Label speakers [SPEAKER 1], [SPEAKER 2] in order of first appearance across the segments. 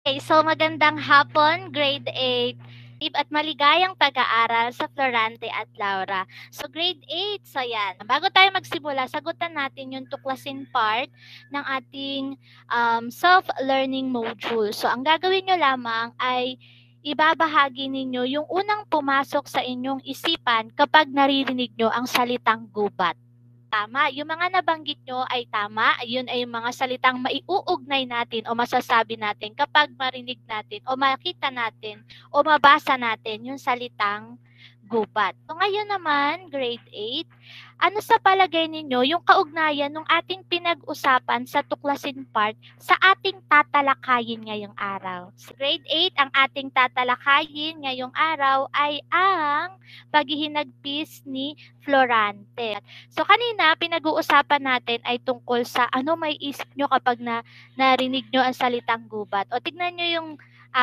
[SPEAKER 1] Okay, so magandang hapon, grade 8. At maligayang pag-aaral sa Florante at Laura. So grade 8, so yan. Bago tayo magsimula, sagutan natin yung tuklasin part ng ating self-learning module. So ang gagawin nyo lamang ay ibabahagi ninyo yung unang pumasok sa inyong isipan kapag naririnig nyo ang salitang gubat. Tama, yung mga nabanggit nyo ay tama. Yun ay yung mga salitang maiuugnay natin o masasabi natin kapag marinig natin o makita natin o mabasa natin yung salitang gubat. So ngayon naman, grade 8, ano sa palagay ninyo yung kaugnayan ng ating pinag-usapan sa tuklasin part sa ating tatalakayin ngayong araw? Sa grade 8, ang ating tatalakayin ngayong araw ay ang paghihinagpis ni Florante. So kanina pinag-uusapan natin ay tungkol sa ano may isip nyo kapag narinig nyo ang salitang gubat. O tignan nyo yung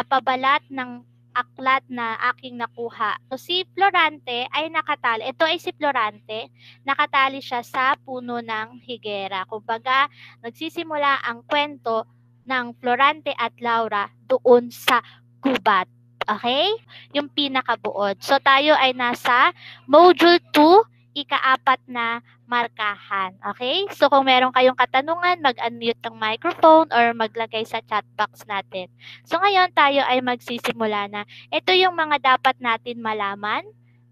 [SPEAKER 1] pabalat ng aklat na aking nakuha. So si Florante ay nakatali. Ito ay si Florante. Nakatali siya sa puno ng higera. Kumbaga, nagsisimula ang kwento ng Florante at Laura doon sa gubat. Okay? Yung pinakabuod. So tayo ay nasa Module 2, ika-4 na markahan. Okay? So kung meron kayong katanungan, mag-unmute ng microphone or maglagay sa chat box natin. So ngayon tayo ay magsisimula na. Ito yung mga dapat natin malaman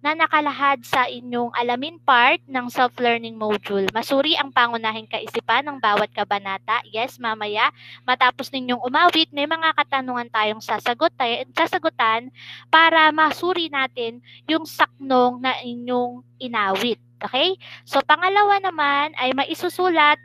[SPEAKER 1] na nakalahad sa inyong alamin part ng self-learning module. Masuri ang pangunahing kaisipan ng bawat kabanata. Yes, mamaya, matapos ninyong umawit, may mga katanungan tayong sasagutan para masuri natin yung saknong na inyong inawit. Okay? So, pangalawa naman ay naisusulat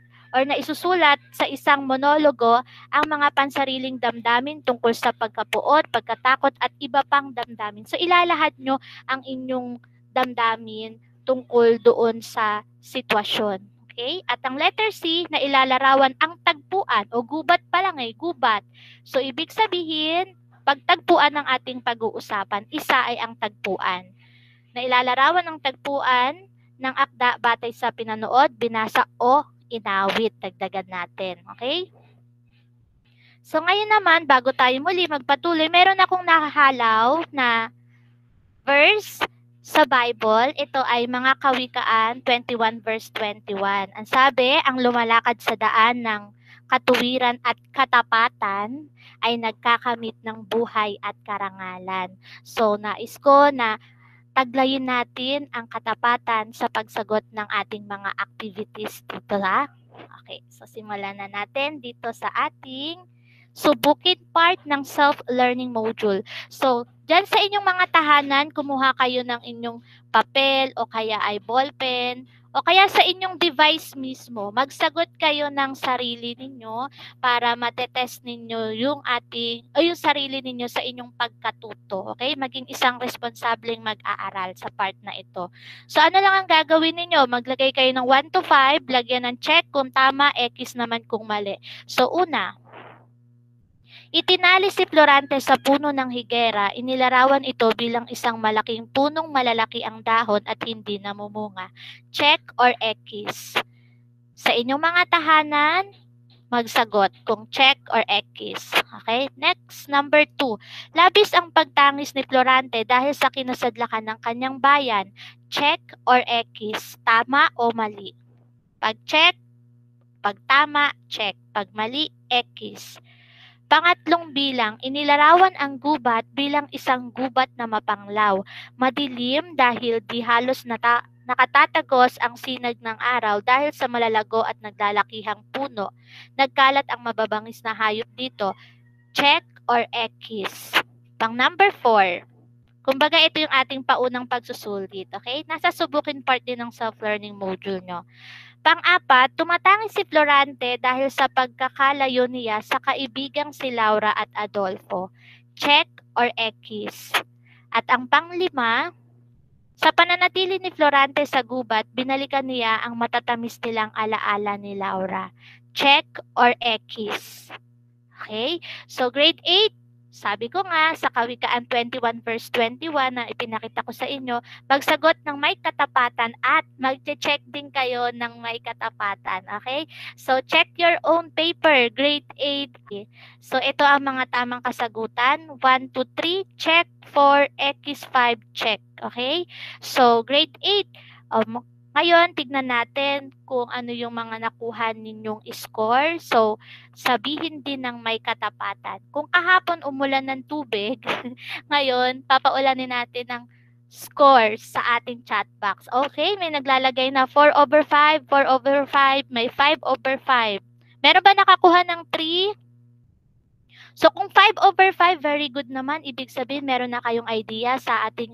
[SPEAKER 1] sa isang monologo ang mga pansariling damdamin tungkol sa pagkapuot, pagkatakot at iba pang damdamin. So, ilalahad nyo ang inyong damdamin tungkol doon sa sitwasyon. Okay? At ang letter C na ilalarawan ang tagpuan o gubat pa lang gubat. So, ibig sabihin, pagtagpuan ng ating pag-uusapan, isa ay ang tagpuan. Na ilalarawan ng tagpuan ng akda batay sa pinanood, binasa o inawit. Dagdagan natin. Okay? So ngayon naman, bago tayo muli magpatuloy, meron akong nakahalaw na verse sa Bible. Ito ay mga Kawikaan 21 verse 21. Ang sabi, ang lumalakad sa daan ng katuwiran at katapatan ay nagkakamit ng buhay at karangalan. So nais ko na taglayin natin ang katapatan sa pagsagot ng ating mga activities dito ha. Okay, so simulan na natin dito sa ating subukin part ng self-learning module. So, dyan sa inyong mga tahanan, kumuha kayo ng inyong papel o kaya ay ballpen o kaya sa inyong device mismo, magsagot kayo ng sarili ninyo para matetest ninyo yung sarili ninyo sa inyong pagkatuto. Okay? Maging isang responsableng mag-aaral sa part na ito. So ano lang ang gagawin ninyo? Maglagay kayo ng 1 to 5, lagyan ng check kung tama, X naman kung mali. So una, itinali si Florante sa puno ng higera, inilarawan ito bilang isang malaking punong malalaki ang dahon at hindi namumunga. Check or X. Sa inyong mga tahanan, magsagot kung check or X. Okay? Next, number 2. Labis ang pagtangis ni Florante dahil sa kinasadlakan ng kanyang bayan. Check or X. Tama o mali? Pag check, pag tama, check. Pag mali, X. Pangatlong bilang, inilarawan ang gubat bilang isang gubat na mapanglaw. Madilim dahil di halos nakatatagos ang sinag ng araw dahil sa malalago at naglalakihang puno. Nagkalat ang mababangis na hayop dito. Check or X. Pang number 4. Kumbaga ito yung ating paunang pagsusulit. Okay? Nasa subukin part din ng self-learning module nyo. Pang-apat, tumatangi si Florante dahil sa pagkakalayo niya sa kaibigang si Laura at Adolfo. Check or X. At ang pang-5, sa pananatili ni Florante sa gubat, binalikan niya ang matatamis nilang alaala ni Laura. Check or X. Okay? So grade 8, Sabi ko nga sa Kawikaan 21 verse 21 na ipinakita ko sa inyo, magsagot ng may katapatan at magche-check din kayo ng may katapatan. Okay? So, check your own paper, grade 8. So, ito ang mga tamang kasagutan. 1, 2, 3, check. 4, X5, check. Okay? So, grade 8. Ngayon, tignan natin kung ano yung mga nakuha ninyong score. So, sabihin din ng may katapatan. Kung kahapon umulan ng tubig, ngayon, papaulanin natin ng scores sa ating chat box. Okay, may naglalagay na 4/5, 4/5, may 5/5. Meron ba nakakuha ng 3? So kung 5/5, very good naman. Ibig sabihin, meron na kayong idea sa ating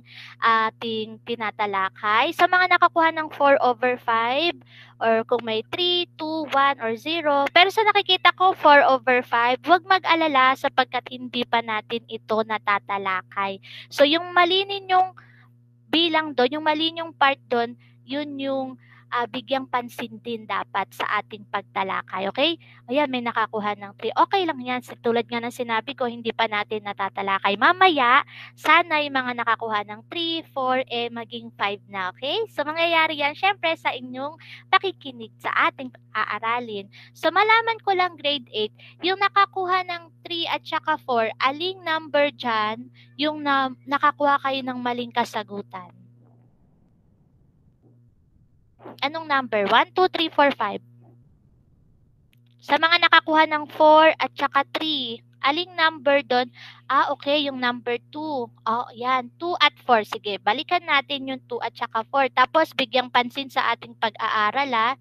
[SPEAKER 1] tinatalakay. Sa mga nakakuha ng 4/5, or kung may 3, 2, 1, or 0. Pero sa nakikita ko, 4/5, huwag mag-alala sapagkat hindi pa natin ito natatalakay. So yung mali ninyong bilang doon, yung mali ninyong part doon, yun yung bigyang pansin din dapat sa ating pagtalakay. Okay? Ayan, may nakakuha ng 3. Okay lang yan. Tulad nga ng sinabi ko, hindi pa natin natatalakay. Mamaya, sana yung mga nakakuha ng 3, 4, maging 5 na. Okay? So, mangyayari yan, syempre, sa inyong pakikinig sa ating aaralin. So, malaman ko lang grade 8, yung nakakuha ng 3 at saka 4, aling number dyan yung nakakuha kayo ng maling kasagutan? Anong number? 1, 2, 3, 4, 5. Sa mga nakakuha ng 4 at saka 3, aling number doon? Okay, yung number 2. Yan, 2 at 4. Sige, balikan natin yung 2 at saka 4. Tapos, bigyang pansin sa ating pag-aaral,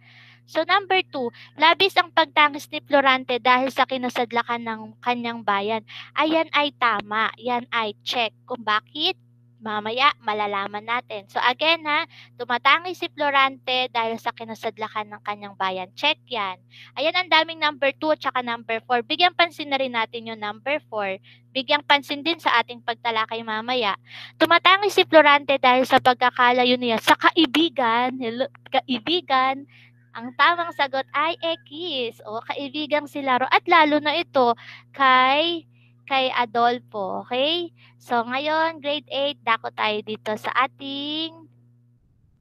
[SPEAKER 1] So, number 2, labis ang pagtangis ni Florante dahil sa kinasadlakan ng kanyang bayan. Ayan ay tama. Yan ay check. Kung bakit? Mamaya, malalaman natin. So, again tumatangis si Florante dahil sa kinasadlakan ng kanyang bayan. Check yan. Ayan ang daming number 2 at saka number 4. Bigyang pansin na rin natin yung number 4. Bigyang pansin din sa ating pagtalakay mamaya. Tumatangis si Florante dahil sa pagkakalayo niya sa kaibigan. Hello, kaibigan. Ang tamang sagot ay X. Kaibigang si Laro. At lalo na ito kay Adolfo. Okay? So, ngayon, grade 8, dako tayo dito sa ating,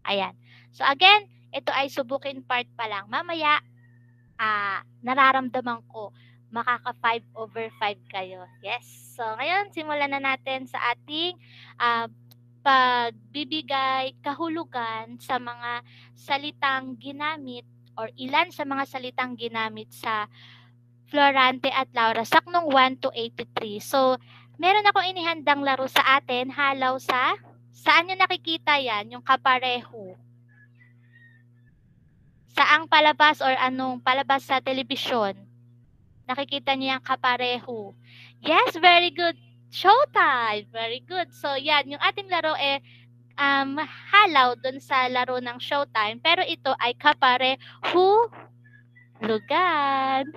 [SPEAKER 1] ayan. So, again, ito ay subukin part pa lang. Mamaya, nararamdaman ko, makaka 5/5 kayo. Yes. So, ngayon, simulan na natin sa ating pagbibigay kahulugan sa mga salitang ginamit or ilan sa mga salitang ginamit sa Florante at Laura, saknong 1 to 83. So, meron akong inihandang laro sa atin, halaw saan nyo nakikita yan, yung kapareho? Saang palabas or anong palabas sa telebisyon? Nakikita niyo yung kapareho. Yes, very good. Showtime. Very good. So, yan, yung ating laro halaw dun sa laro ng Showtime. Pero ito ay kapareho lugan.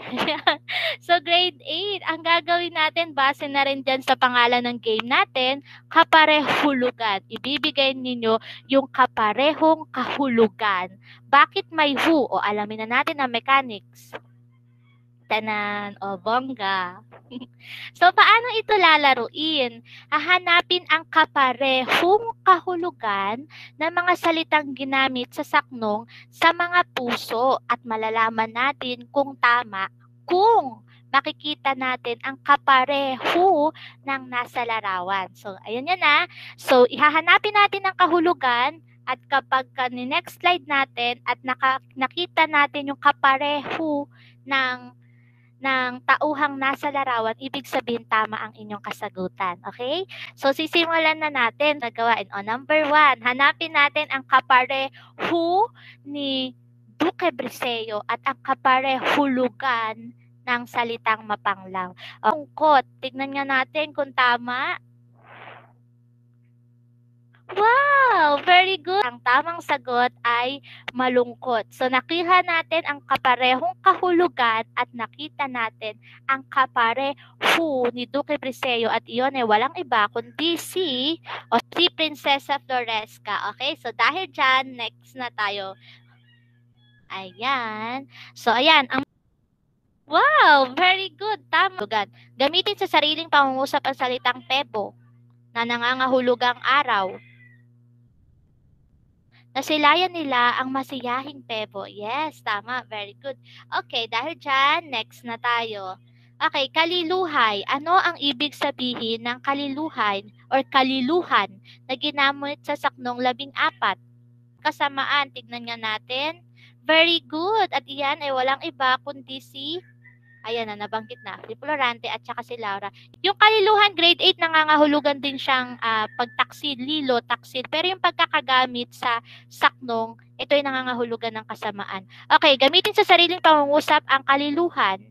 [SPEAKER 1] So, grade 8, ang gagawin natin, base na rin dyan sa pangalan ng game natin, kaparehulugan. Ibibigay ninyo yung kaparehong kahulugan. Bakit may who? Alamin na natin ang mechanics. Tanan, bongga. So, paano ito lalaruin? Hahanapin ang kaparehong kahulugan ng mga salitang ginamit sa saknong sa mga puso at malalaman natin kung tama kung makikita natin ang kapareho ng nasa larawan. So, ayan yan So, ihahanapin natin ang kahulugan at kapag next slide natin at nakita natin yung kapareho ng tauhang nasa larawan, ibig sabihin tama ang inyong kasagutan. Okay? So, sisimulan na natin na gawain. Number 1, hanapin natin ang kapareho ni Duque Briseyo at ang kaparehulugan ng salitang mapanglaw. Malungkot. Tignan nga natin kung tama. Wow! Very good. Ang tamang sagot ay malungkot. So, nakita natin ang kaparehong kahulugan at nakita natin ang kapareho ni Duque Briseyo at iyon ay walang iba kundi si Princesa Floresca. Okay? So, dahil dyan, next na tayo. Ayan. So, ayan. Wow, very good. Tama. Gamitin sa sariling pangungusap ang salitang pebo na nangangahulugang araw. Nasilayan nila ang masiyahing pebo. Yes, tama. Very good. Okay, dahil dyan, next na tayo. Okay, kaliluhay. Ano ang ibig sabihin ng kaliluhan or kaliluhan na ginamit sa saknong 14? Kasamaan, tignan nga natin. Very good. At iyan ay walang iba kundi si, ayan na, nabanggit na, si Florante at saka si Laura. Yung kaliluhan, grade 8, nangangahulugan din siyang pagtaksid, lilo, taksid. Pero yung pagkakagamit sa saknong, ito ay nangangahulugan ng kasamaan. Okay, gamitin sa sariling pangungusap ang kaliluhan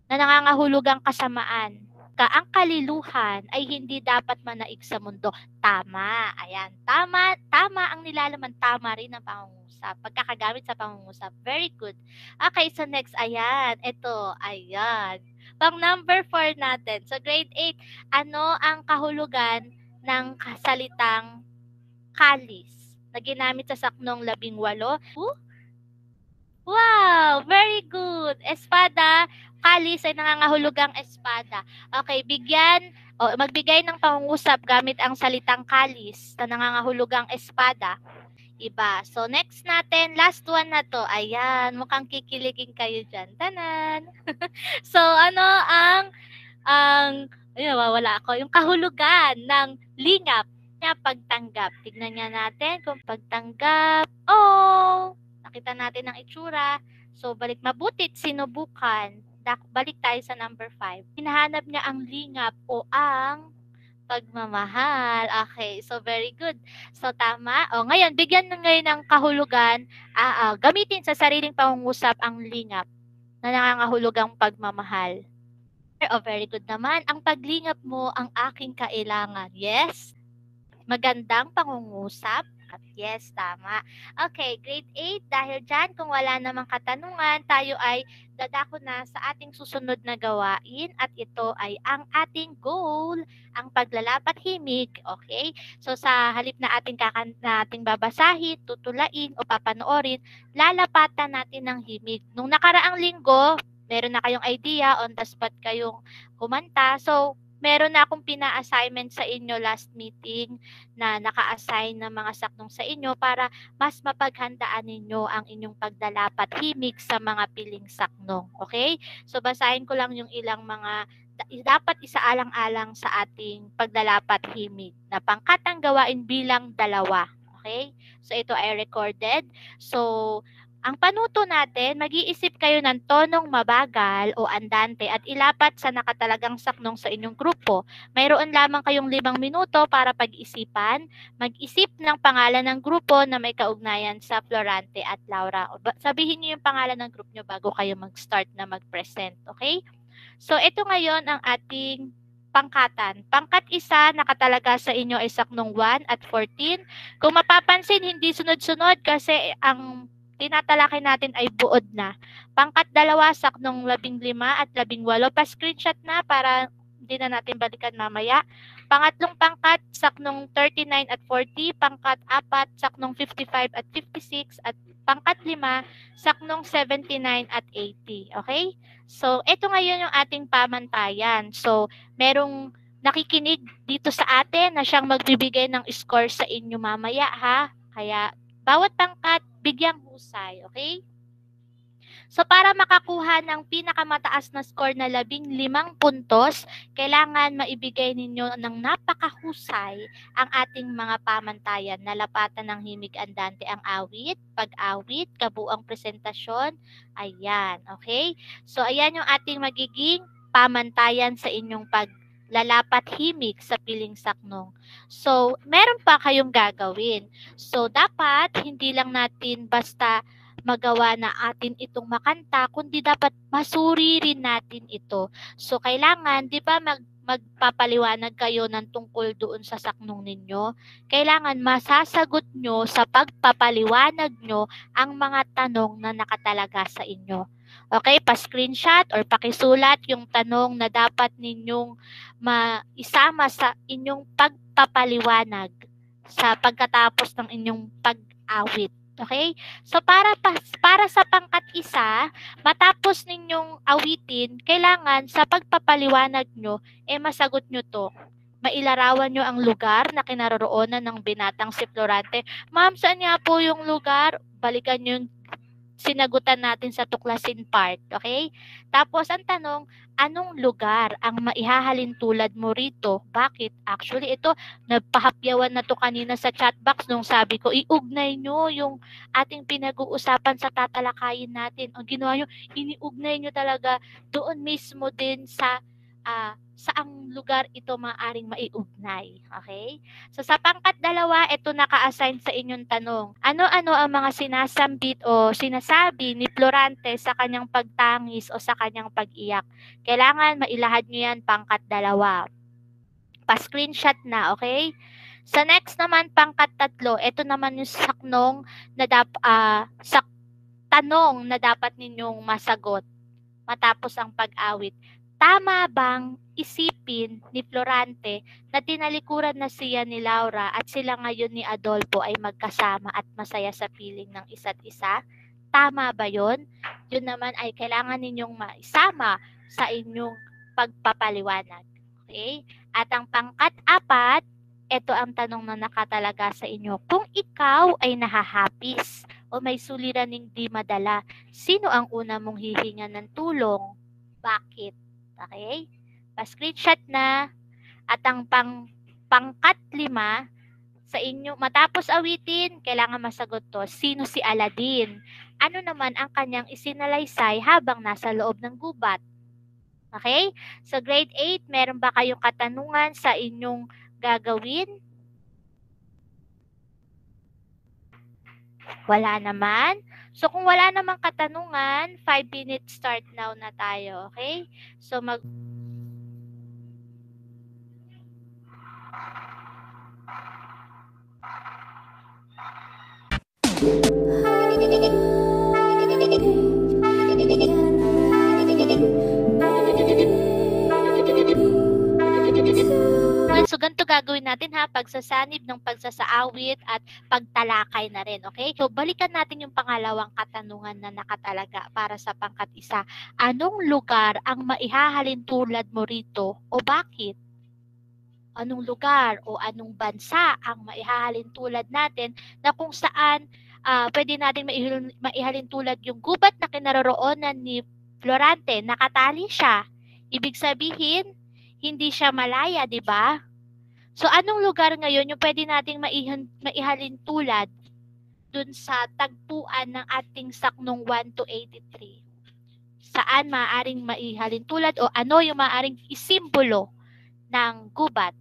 [SPEAKER 1] na nangangahulugang kasamaan. Ang kaliluhan ay hindi dapat manaig sa mundo. Tama. Ayan. Tama ang nilalaman. Tama rin ang pangungusap. Pagkakagamit sa pangungusap. Very good. Okay, so next, ayan. Ito, ayan. Pang number 4 natin. So grade 8, ano ang kahulugan ng salitang kalis na ginamit sa saknong 18? Wow, very good. Espada, kalis ay nangangahulugang espada. Okay, magbigay ng pangungusap gamit ang salitang kalis na nangangahulugang espada. Iba. So, next natin, last one na to. Ayan, mukhang kikiligin kayo dyan. Tanan! So, ano ayun, nawawala ako. Yung kahulugan ng lingap niya pagtanggap. Tignan nga natin kung pagtanggap. Oh! Nakita natin ang itsura. So, balik mabutit, sinubukan. Balik tayo sa number 5. Hinahanap niya ang lingap o ang pagmamahal. Okay, so very good. So, tama. O, ngayon, bigyan na ngayon ng kahulugan. Gamitin sa sariling pangungusap ang lingap na nangangahulugang pagmamahal. Oh, very good naman. Ang paglingap mo ang aking kailangan. Yes. Magandang pangungusap. At yes, tama. Okay, grade 8. Dahil dyan, kung wala namang katanungan, tayo ay dadako na sa ating susunod na gawain. At ito ay ang ating goal, ang paglalapat himig. Okay? So, sa halip na ating babasahin, tutulain o papanoorin, lalapatan natin ng himig. Nung nakaraang linggo, meron na kayong idea, on the spot kayong kumanta. So, meron na akong pina-assignment sa inyo last meeting na naka-assign ng mga saknong sa inyo para mas mapaghandaan ninyo ang inyong pagdalapat himig sa mga piling saknong. Okay? So, basahin ko lang yung ilang mga dapat isaalang-alang sa ating pagdalapat himig na pangkatang gawain bilang 2. Okay? So, ito ay recorded. So, ang panuto natin, mag-iisip kayo ng tonong mabagal o andante at ilapat sa nakatalagang saknong sa inyong grupo. Mayroon lamang kayong 5 minuto para pag-isipan. Mag-isip ng pangalan ng grupo na may kaugnayan sa Florante at Laura. Sabihin niyo yung pangalan ng group niyo bago kayo mag-start na mag-present. Okay? So, ito ngayon ang ating pangkatan. Pangkat 1, nakatalaga sa inyo ay saknong 1 at 14. Kung mapapansin, hindi sunod-sunod kasi ang tinatalakay natin ay buod na. Pangkat 2, saknong 15 at 18. Pa-screenshot na para hindi na natin balikan mamaya. Pangatlong pangkat, saknong 39 at 40. Pangkat 4, saknong 55 at 56. At pangkat 5, saknong 79 at 80. Okay? So, ito ngayon yung ating pamantayan. So, merong nakikinig dito sa atin na siyang magbibigay ng score sa inyo mamaya, ha? Kaya, bawat pangkat, bigyang husay, okay? So, para makakuha ng pinakamataas na score na 15 puntos, kailangan maibigay ninyo ng napakahusay ang ating mga pamantayan. Nalapatan ng himig andante ang awit, pag-awit, kabuang presentasyon. Ayan, okay? So, ayan yung ating magiging pamantayan sa inyong paglalapat himig sa piling saknong. So, meron pa kayong gagawin. So, dapat hindi lang natin basta magawa na atin itong makanta, kundi dapat masuri rin natin ito. So, kailangan, di ba, magpapaliwanag kayo ng tungkol doon sa saknong ninyo. Kailangan masasagot nyo sa pagpapaliwanag nyo ang mga tanong na nakatalaga sa inyo. Okay, pa-screenshot or pakisulat yung tanong na dapat ninyong maisama sa inyong pagpapaliwanag sa pagkatapos ng inyong pag-awit. Okay? So para sa pangkat isa, matapos ninyong awitin, kailangan sa pagpapaliwanag nyo, masagot nyo to. Mailarawan nyo ang lugar na kinaroroonan ng binatang si Florante. Ma'am, saan nga po yung lugar? Balikan nyo yung sinagutan natin sa tuklasin part, okay? Tapos ang tanong, anong lugar ang maihahalin tulad mo rito? Bakit? Actually, ito, nagpahapyawan na to kanina sa chat box nung sabi ko, iugnay nyo yung ating pinag-uusapan sa tatalakayin natin. Ang ginawa nyo, iniugnay nyo talaga doon mismo din sa saang lugar ito maaring maiugnay. Okay? So sa pangkat dalawa, ito naka-assign sa inyong tanong. Ano-ano ang mga sinasambit o sinasabi ni Florante sa kanyang pagtangis o sa kanyang pag-iyak? Kailangan mailahad nyo yan pangkat dalawa. Pa-screenshot na, okay? Sa next naman, pangkat tatlo, ito naman yung saknong na tanong na dapat ninyong masagot matapos ang pag-awit. Tama bang isipin ni Florante na tinalikuran na siya ni Laura at sila ngayon ni Adolfo ay magkasama at masaya sa piling ng isa't isa? Tama ba yun? Yun naman ay kailangan ninyong maisama sa inyong pagpapaliwanag. Okay? At ang pangkat-apat, ito ang tanong na nakatalaga sa inyo. Kung ikaw ay nahahapis o may suliraning di madala, sino ang una mong hihingan ng tulong? Bakit? Okay? Pa-screenshot na. At ang pangkat 5, sa inyo, matapos awitin, kailangan masagot to, sino si Aladdin? Ano naman ang kanyang isinalaysay habang nasa loob ng gubat? Okay? So grade 8, meron ba kayong katanungan sa inyong gagawin? Wala naman. So kung wala namang katanungan, 5 minutes start now na tayo, okay? So So, ganito gagawin natin ha, pagsasanib ng pagsasaawit at pagtalakay na rin, okay? So, balikan natin yung pangalawang katanungan na nakatalaga para sa pangkat isa. Anong lugar ang maihahalin tulad mo rito o bakit? Anong lugar o anong bansa ang maihahalin tulad natin na kung saan pwede natin maihalin tulad yung gubat na kinaroroonan ni Florante, nakatali siya. Ibig sabihin, hindi siya malaya, di ba? So, anong lugar ngayon yung pwede nating maihalin tulad dun sa tagpuan ng ating saknong 1 to 83? Saan maaaring maihalin tulad o ano yung maaaring isimbolo ng gubat?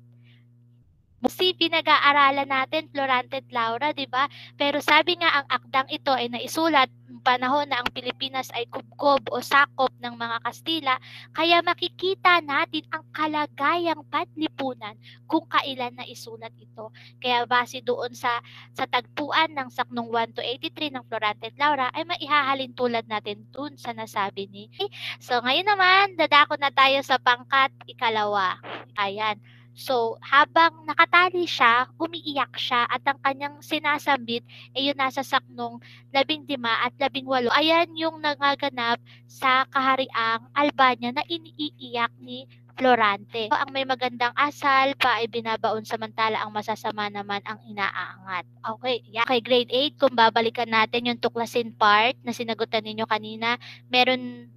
[SPEAKER 1] Si pinag-aaralan natin, Florante at Laura, di ba? Pero sabi nga ang akdang ito ay naisulat ng panahon na ang Pilipinas ay kubkob o sakop ng mga Kastila, kaya makikita natin ang kalagayang panlipunan kung kailan naisulat ito. Kaya base doon sa tagpuan ng saknong 1 to 83 ng Florante at Laura, ay maihahalin tulad natin dun sa nasabi ni. So ngayon naman, dadako na tayo sa pangkat ikalawa. Ayan. So, habang nakatali siya, umiiyak siya at ang kanyang sinasambit ay yun nasa saknong 15 at 18. Ayan yung nangaganap sa kahariang Albania na iniiyak ni Florante. Ang may magandang asal pa ay binabaon samantala ang masasama naman ang inaaangat. Okay, yeah. Okay, grade 8, kung babalikan natin yung tuklasin part na sinagutan ninyo kanina, meron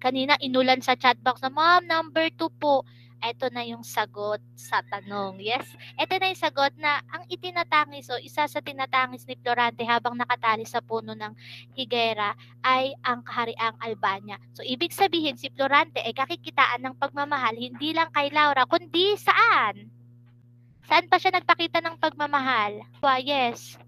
[SPEAKER 1] kanina inulan sa chat box na, Ma'am, number 2 po. Ito na yung sagot sa tanong. Yes, ito na yung sagot na ang itinatangis o isa sa tinatangis ni Florante habang nakatali sa puno ng higera ay ang kahariang Albania. So, ibig sabihin si Florante ay kakikitaan ng pagmamahal hindi lang kay Laura, kundi saan? Saan pa siya nagpakita ng pagmamahal? Yes.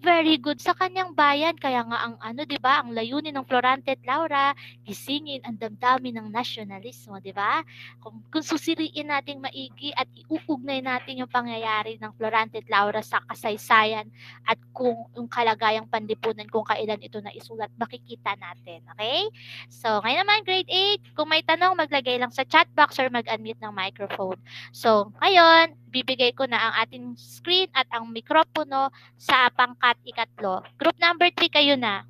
[SPEAKER 1] Very good sa kanyang bayan. Kaya nga ang di ba, ang layunin ng Florante at Laura, gisingin ang damdamin ng nasyonalismo, di ba? Kung susiriin nating maigi at iuugnay natin yung pangyayari ng Florante at Laura sa kasaysayan at kung yung kalagayang panlipunan kung kailan ito na isulat, makikita natin. Okay? So, ngayon naman, grade 8, kung may tanong, maglagay lang sa chat box or mag-unmute ng microphone. So, ngayon, bibigay ko na ang ating screen at ang mikropono sa pangkat pangkat ikatlo. Group number 3 kayo na.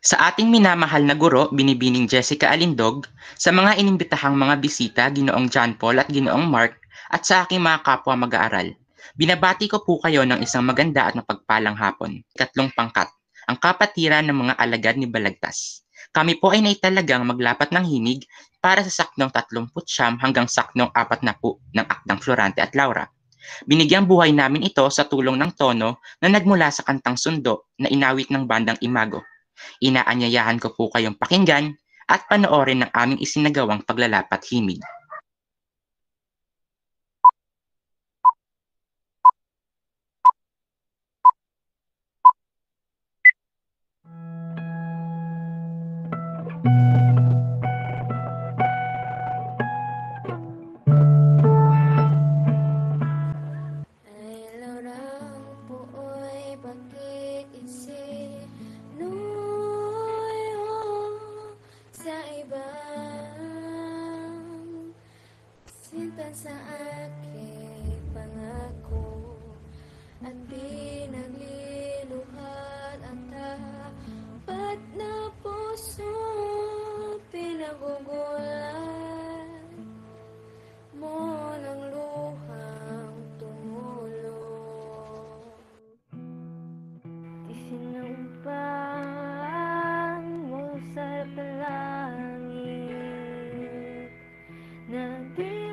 [SPEAKER 2] Sa ating minamahal na guro, Binibining Jessica Alindog, sa mga inimbitahang mga bisita, Ginoong John Paul at Ginoong Mark, at sa aking mga kapwa mag-aaral. Binabati ko po kayo ng isang maganda at mapagpalang hapon. Ikatlong pangkat, ang kapatiran ng mga alagad ni Balagtas. Kami po ay naitalagang maglapat ng himig para sa saknong 39 hanggang saknong 40 ng akdang Florante at Laura. Binigyang buhay namin ito sa tulong ng tono na nagmula sa kantang sundo na inawit ng bandang Imago. Inaanyayahan ko po kayong pakinggan at panoorin ng aming isinagawang paglalapat himig.
[SPEAKER 3] Sa aking pangako at pinagliluhan ang tapat na puso, pinagugulan mo ng luhang tumulong. Isinumpaan mo sa langit na di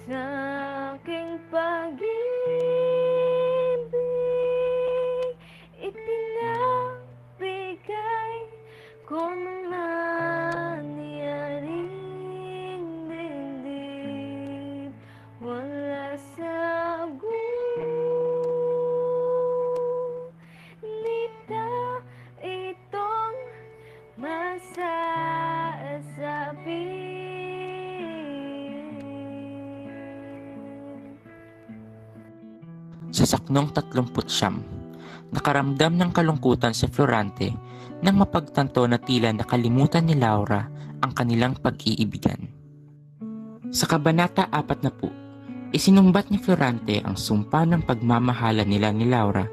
[SPEAKER 3] sa aking pag-ibig, ipinabigay ko naman niyaring dibdib. Wala sa gunita itong masasabi.
[SPEAKER 2] Sa saknong 39, nakaramdam ng kalungkutan si Florante nang mapagtanto na tila nakalimutan ni Laura ang kanilang pag-iibigan. Sa kabanata 40, isinumbat ni Florante ang sumpa ng pagmamahala nila ni Laura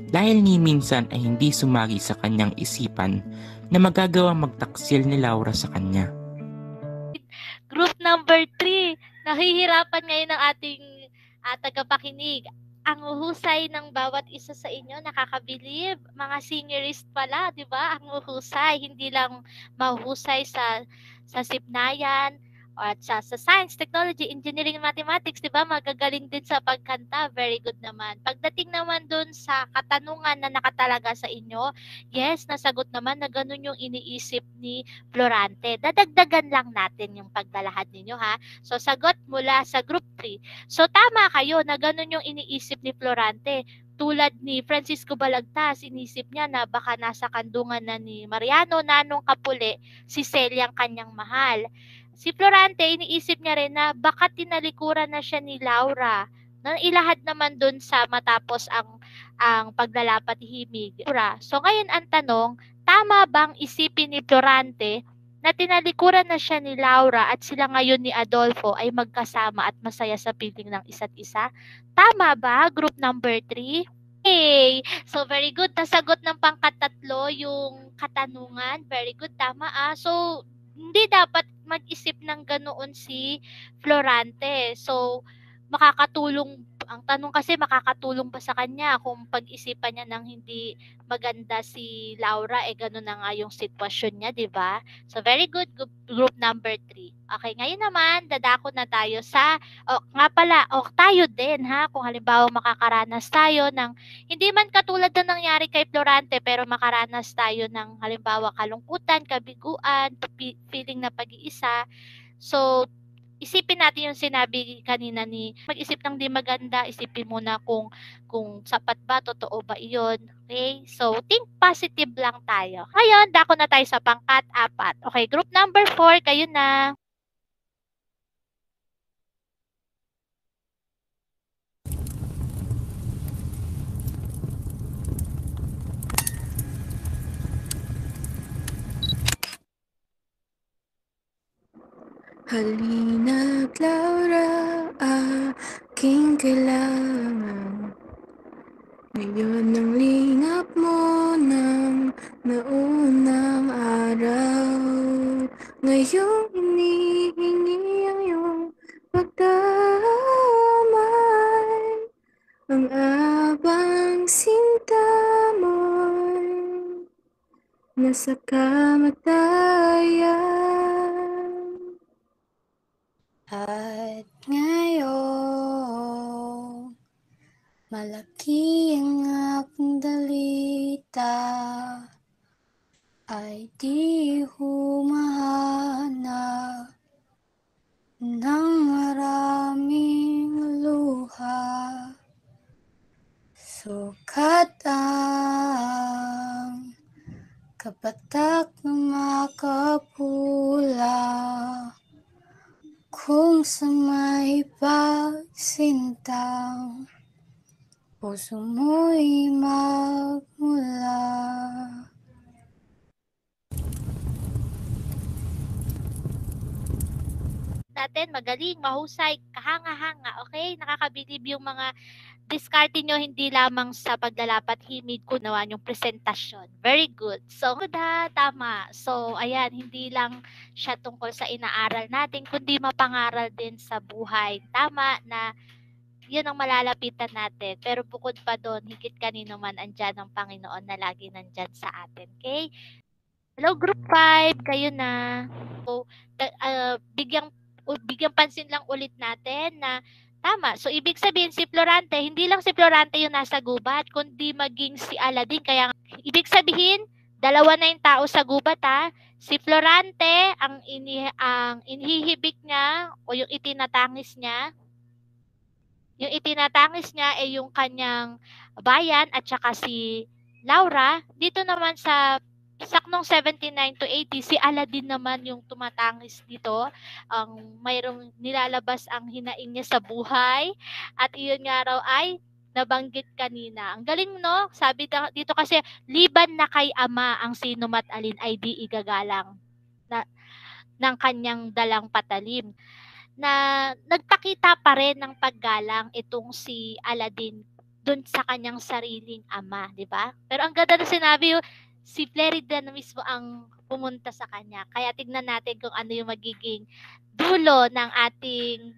[SPEAKER 2] dahil ni minsan ay hindi sumagi sa kanyang isipan na magagawang magtaksil ni Laura sa kanya.
[SPEAKER 1] Group number 3, nahihirapan ngayon ang ating tagapakinig. Ang uhusay ng bawat isa sa inyo, nakakabilib. Mga seniorist pala, di ba? Ang uhusay, hindi lang mahuhusay sa sipnayan at sa science, technology, engineering, mathematics, di ba? Magagaling din sa pagkanta. Very good naman. Pagdating naman dun sa katanungan na nakatalaga sa inyo, yes, nasagot naman na ganun yung iniisip ni Florante. Dadagdagan lang natin yung paglalahad ninyo, ha? So, sagot mula sa group 3. So, tama kayo na ganun yung iniisip ni Florante. Tulad ni Francisco Balagtas, inisip niya na baka nasa kandungan na ni Mariano Nanong Kapule si Celia ang kanyang mahal. Si Florante, iniisip niya rin na baka tinalikuran na siya ni Laura. Ilahad naman dun sa matapos ang paglalapat himig. So ngayon ang tanong, tama bang isipin ni Florante na tinalikuran na siya ni Laura at sila ngayon ni Adolfo ay magkasama at masaya sa piling ng isa't isa? Tama ba? Group number 3? Okay. So very good. Nasagot ng pangkatatlo yung katanungan. Very good. Tama So hindi dapat mag-isip ng ganoon si Florante. So, makakatulong, ang tanong kasi makakatulong ba sa kanya kung pag-isipan niya ng hindi maganda si Laura, gano'n na nga yung sitwasyon niya, di ba? So, very good, group number 3. Okay, ngayon naman, dadako na tayo sa, tayo din, ha? Kung halimbawa makakaranas tayo ng, hindi man katulad na nangyari kay Florante, pero makaranas tayo ng, halimbawa, kalungkutan, kabiguan, feeling na pag-iisa. So, isipin natin yung sinabi kanina ni mag-isip ng di maganda, isipin muna kung sapat ba, totoo ba iyon. Okay? So, think positive lang tayo. Ngayon, dako na tayo sa pangkat-4. Okay, group number 4, kayo na.
[SPEAKER 4] Halina't Laura, aking kailangan. Ngayon ang lingap mo ng naunang araw. Ngayong hinihingi ang iyong pagdamay. Ang abang sinta mo'y nasa kamatayan. At ngayon, malaki ang aking dalita, ay di humahanap ng maraming luha. Sukat ang kapatak ng makapula, kung sa may pagsintang puso mo'y magmula.
[SPEAKER 1] Natin magaling, mahusay, kahanga-hanga, okay? Nakakabilib yung mga diskarte nyo hindi lamang sa paglalapat himig kunawa yung presentasyon. Very good. So, tama. So, ayan, hindi lang siya tungkol sa inaaral natin, kundi mapangaral din sa buhay. Tama na yun ang malalapitan natin. Pero bukod pa doon, higit kanino man andyan ang Panginoon na lagi nandyan sa atin. Okay? Hello, Group 5. Kayo na. So, bigyang pansin lang ulit natin na tama. So, ibig sabihin si Florante, hindi lang si Florante yung nasa gubat, kundi maging si Aladdin. Kaya, ibig sabihin, dalawa na yung tao sa gubat, ha? Si Florante, ang inihibik niya o yung itinatangis niya ay yung kanyang bayan at saka si Laura. Dito naman sa saknong 79 to 80, si Aladdin naman yung tumatangis dito. Mayroong nilalabas ang hinaing niya sa buhay. At iyon nga raw ay nabanggit kanina. Ang galing, no? Sabi dito kasi, liban na kay Ama ang sinumat alin ay di igagalang ng kanyang dalang patalim. Na nagpakita pa rin ng paggalang itong si Aladdin dun sa kanyang sariling ama, di ba? Pero ang ganda na sinabi yung si Florida na mismo ang pumunta sa kanya. Kaya tignan natin kung ano yung magiging dulo ng ating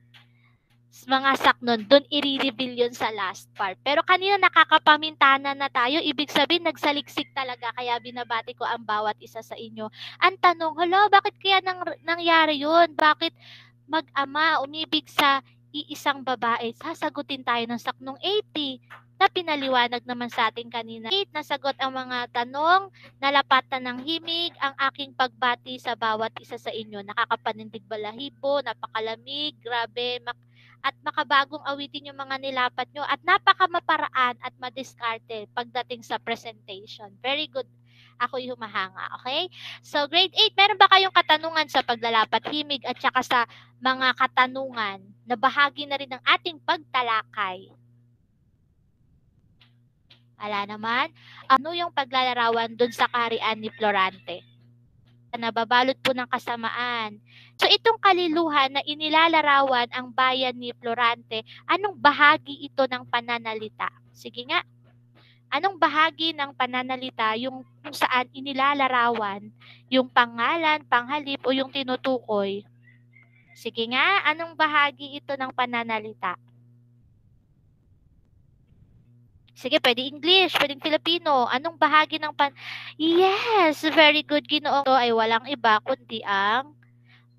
[SPEAKER 1] mga saknon. Doon i-reveal yun sa last part. Pero kanina nakakapamintana na tayo. Ibig sabihin, nagsaliksik talaga. Kaya binabati ko ang bawat isa sa inyo. Ang tanong, hala, bakit kaya nangyari yun? Bakit mag-ama umibig sa iisang babae? Sasagutin tayo ng saknong 80 na pinaliwanag naman sa atin kanina. Nasagot ang mga tanong, nalapatan ng himig ang aking pagbati sa bawat isa sa inyo. Nakakapanindig balahibo, napakalamig, grabe, at makabagong awitin yung mga nilapat nyo at napakamaparaan at madiskarte pagdating sa presentation. Very good. Ako'y humahanga. Okay? So, grade 8, meron ba kayong katanungan sa paglalapat himig at saka sa mga katanungan na bahagi na rin ng ating pagtalakay? Wala naman. Ano yung paglalarawan dun sa kaharian ni Florante? Nababalot po ng kasamaan. So itong kaliluhan na inilalarawan ang bayan ni Florante, anong bahagi ito ng pananalita? Sige nga. Anong bahagi ng pananalita yung kung saan inilalarawan yung pangalan, panghalip o yung tinutukoy? Sige nga, anong bahagi ito ng pananalita? Sige, pwede English, pwedeng Filipino. Anong bahagi ng Yes, very good, Ginoo. Ito ay walang iba kundi ang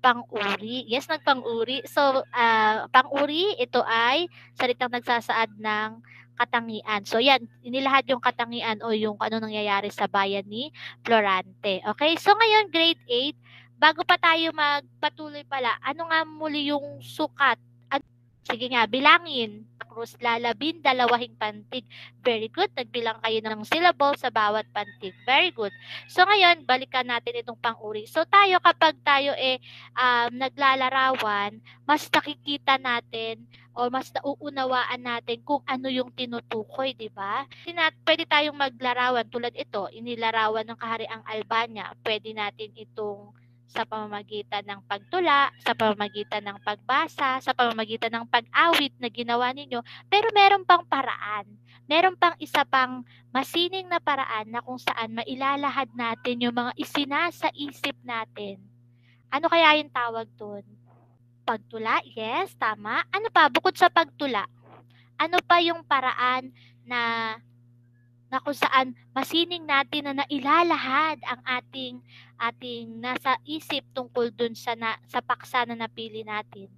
[SPEAKER 1] pang-uri. Yes, nagpang-uri. So, pang-uri, ito ay salitang nagsasaad ng katangian. So, yan, inilahad yung katangian o yung ano nangyayari sa bayan ni Florante. Okay, so ngayon, grade 8, bago pa tayo magpatuloy pala, ano nga muli yung sukat? Sige nga, bilangin. Cruz, lalabin, dalawahing pantig. Very good. Nagbilang kayo ng syllable sa bawat pantig. Very good. So ngayon, balikan natin itong pang-uri. So tayo, kapag tayo naglalarawan, mas nakikita natin o mas nauunawaan natin kung ano yung tinutukoy, di ba? Pwede tayong maglarawan tulad ito, inilarawan ng kahariang Albania. Pwede natin itong sa pamamagitan ng pagtula, sa pamamagitan ng pagbasa, sa pamamagitan ng pag-awit na ginawa ninyo, pero meron pang paraan. Meron pang isa pang masining na paraan na kung saan mailalahad natin yung mga isinasa isip natin. Ano kaya yung tawag dun? Pagtula? Yes, tama. Ano pa? Bukod sa pagtula, ano pa yung paraan na kung saan masining natin na nailalahad ang ating nasa isip tungkol dun sa paksa na napili natin?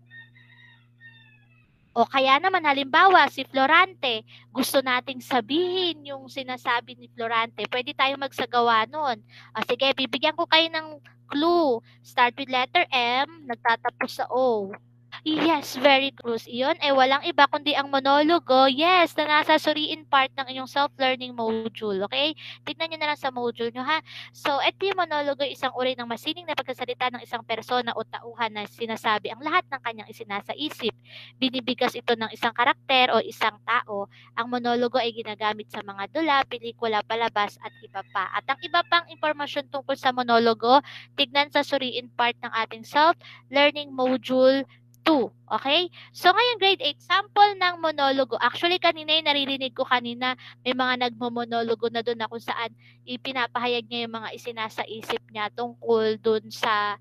[SPEAKER 1] O kaya naman halimbawa si Florante, gusto nating sabihin yung sinasabi ni Florante, pwede tayong magsagawa nun. O sige, bibigyan ko kayo ng clue. Start with letter M, nagtatapos sa O. Yes, very close. Iyon ay walang iba kundi ang monologo. Yes, na nasa suriin part ng inyong self-learning module. Okay? Tignan nyo na lang sa module nyo, ha? So, ito yung monologo, isang uri ng masining na pagkasalita ng isang persona o tauhan na sinasabi ang lahat ng kanyang isinasa isip. Binibigas ito ng isang karakter o isang tao. Ang monologo ay ginagamit sa mga dula, pelikula, palabas, at iba pa. At ang iba pang impormasyon tungkol sa monologo, tignan sa suriin part ng ating self-learning module 2. Okay? So, ngayon grade 8, sample ng monologo. Actually, kanina yung naririnig ko kanina, may mga nagmo-monologo na doon na kung saan ipinapahayag niya yung mga isinasa isip niya tungkol doon sa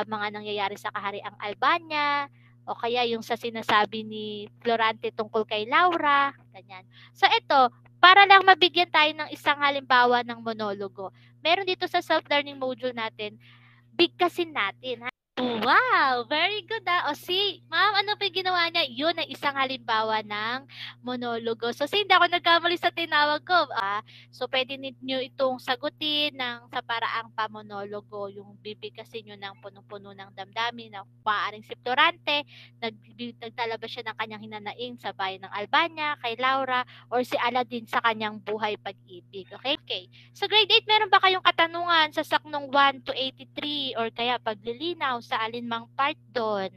[SPEAKER 1] mga nangyayari sa kahariang Albania, o kaya yung sa sinasabi ni Florante tungkol kay Laura, ganyan. So, ito, para lang mabigyan tayo ng isang halimbawa ng monologo, meron dito sa self-learning module natin, bigkasin natin, ha? Wow! Very good, O si ma'am, ano pa yung ginawa niya? Yun ay isang halimbawa ng monologo. So, hindi ako nagkamali sa tinawag ko. So, pwede niyo itong sagutin sa paraang pamonologo. Yung bibigkasin nyo ng punong-puno ng damdamin na maaaring si Florante, nagtalabas siya ng kanyang hinanaing sa bayan ng Albania, kay Laura, or si Aladdin sa kanyang buhay pag-ibig. Okay? So, grade 8, meron ba kayong katanungan sa saknong 1 to 83 or kaya paglilinaw sa alinmang part doon?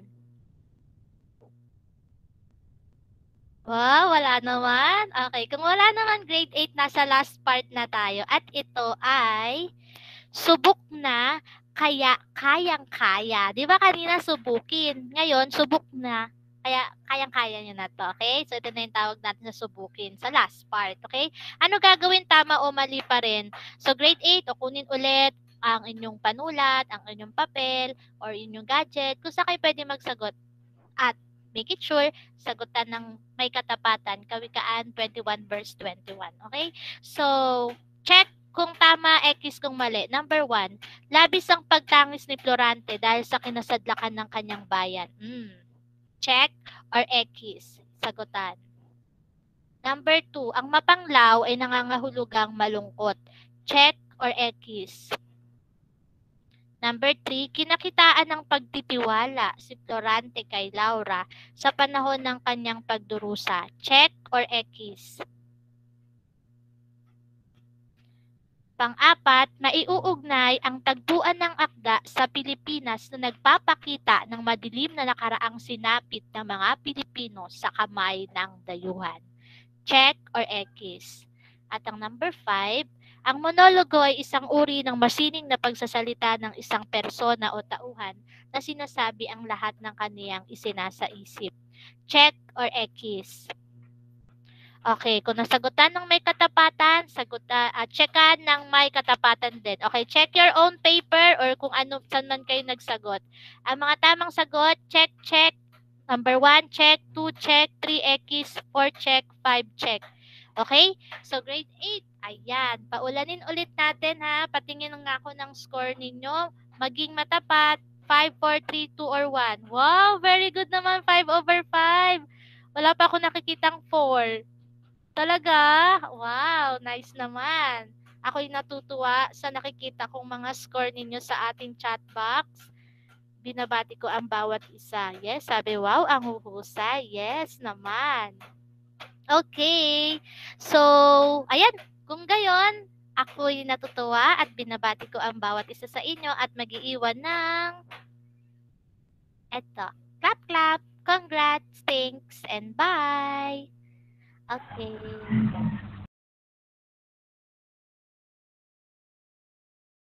[SPEAKER 1] Wow, wala naman. Okay, kung wala naman grade 8, nasa last part na tayo. At ito ay subok na kaya kayang-kaya. Di ba kanina subukin? Ngayon, subok na kaya kayang-kaya nyo na to. Okay? So, ito na yung tawag natin sa subukin sa last part. Okay? Ano gagawin? Tama o mali pa rin? So, grade 8, o kunin ulit ang inyong panulat, ang inyong papel, or inyong gadget, kung saan kayo pwede magsagot. At make it sure, sagutan ng may katapatan, Kawikaan 21 verse 21. Okay? So, check kung tama, X kung mali. Number 1, labis ang pagtangis ni Florante dahil sa kinasadlakan ng kanyang bayan. Check or X? Sagutan. Number 2, ang mapanglaw ay nangangahulugang malungkot. Check or X? Number 3, kinakitaan ng pagtitiwala si Florante kay Laura sa panahon ng kanyang pagdurusa. Check or X? Pang-apat, maiuugnay ang tagpuan ng akda sa Pilipinas na nagpapakita ng madilim na nakaraang sinapit ng mga Pilipino sa kamay ng dayuhan. Check or X? At ang number 5, ang monologo ay isang uri ng masining na pagsasalita ng isang persona o tauhan na sinasabi ang lahat ng kaniyang isinasa isip. Check or X? Okay, kung nasagutan ng may katapatan, checkan ng may katapatan din. Okay, check your own paper or kung ano, saan man kayo nagsagot. Ang mga tamang sagot, check. Number 1, check. 2, check. 3, X. 4, check. 5, check. Okay? So, grade 8. Ayan. Paulanin ulit natin, ha. Patingin nga ako ng score ninyo. Maging matapat. 5, 4, 3, 2, or 1. Wow, very good naman. 5 over 5. Wala pa ako nakikitang 4. Talaga? Wow, nice naman. Ako'y natutuwa sa nakikita kong mga score ninyo sa ating chat box. Binabati ko ang bawat isa. Yes, sabi, wow, ang huhusay. Yes naman. Okay. So, ayan. Kung gayon, ako'y natutuwa at binabati ko ang bawat isa sa inyo at mag-iiwan ng eto. Clap, clap. Congrats, thanks, and bye. Okay.